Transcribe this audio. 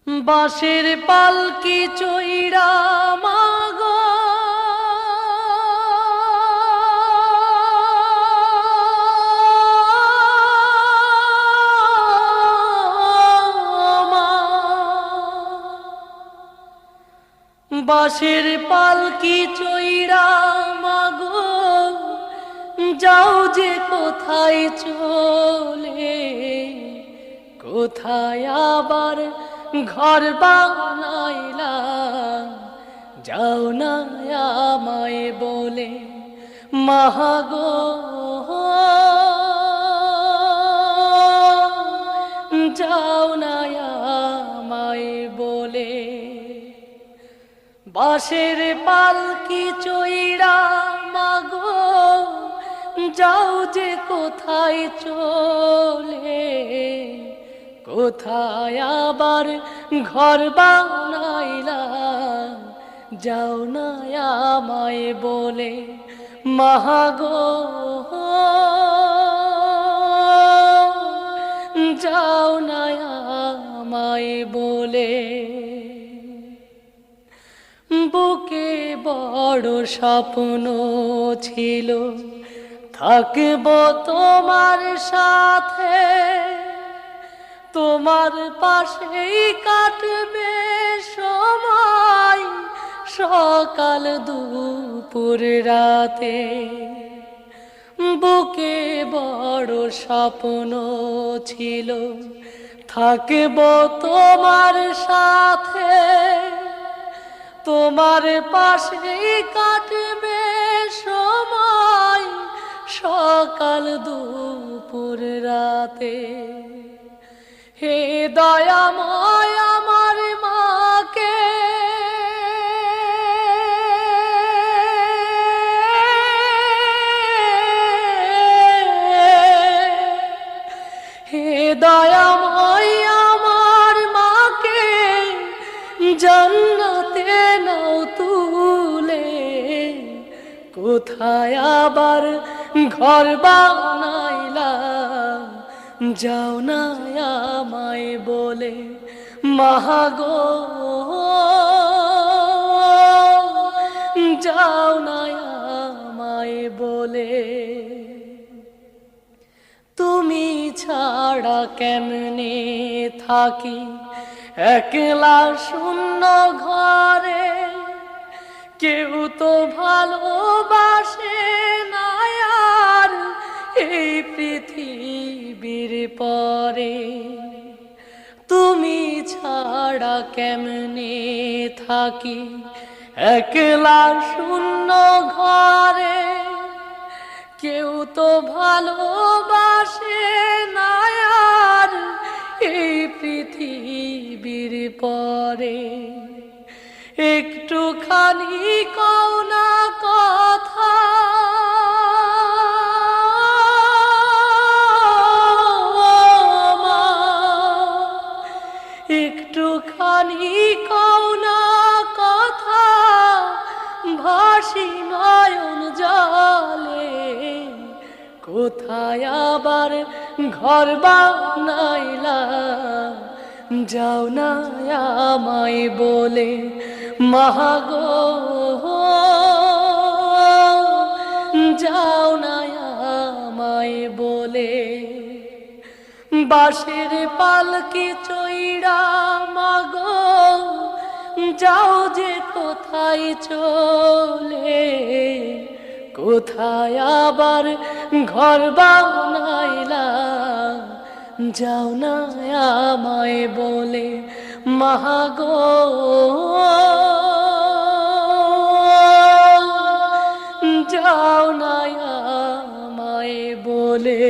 বাঁশের পালকি চইড়া মাগো মা, বাঁশের পালকি চইড়া মাগো যাও যে কোথায় চলে, কোথায় আবার ঘর বানাইলা, যাও না আমায় বলে মাগো, যাও না আমায় বলে। বাঁশের পালকি চইড়া মাগো যাও যে কোথায় চলে, কোথায় আবার ঘর বানাইলা, যাও না আমায় বলে মাগো, যাও না আমায় বলে। বুকে বড় স্বপ্ন ছিল থাকব তোমার সাথে, তোমার পাশেই কাটবে সময় সকাল দুপুর রাতে। বুকে বড় স্বপ্ন ছিল থাকব তোমার সাথে, তোমার পাশেই কাটবে সময় সকাল দুপুর রাতে। হে দয়াময় আমার মাকে হে দয়াময় আমার মাকে জান্নাতে নাও তুলে, কোথায় আবার ঘর বানাইলা, যাও না আমায় বলে মাগো, যাও না আমায় বলে। তুমি ছাড়া কেমনে থাকি একলা শূন্য ঘরে, কেউ তো ভালোবাসে না আর এই পৃথিবীর পরে। তুমি ছাড়া কেমনে থাকি একলা শূন্য ঘরে, কেউ তো ভালোবাসে না আর এই পৃথিবীর পরে। একটুখানি কও না কথা, একটুখানি কও না কথা, ভাসি নয়ন জলে, কোথায় আবার ঘর বানাইলা, যাও না আমায় বলে মাগো, যাও না আমায় বলে। বাঁশের পালকি চইড়া মাগো যাও যে কোথায় চলে, কোথায় আবার ঘর বানাইলা, যাও না আমায় বলে মাগো, যাও না আমায় বলে।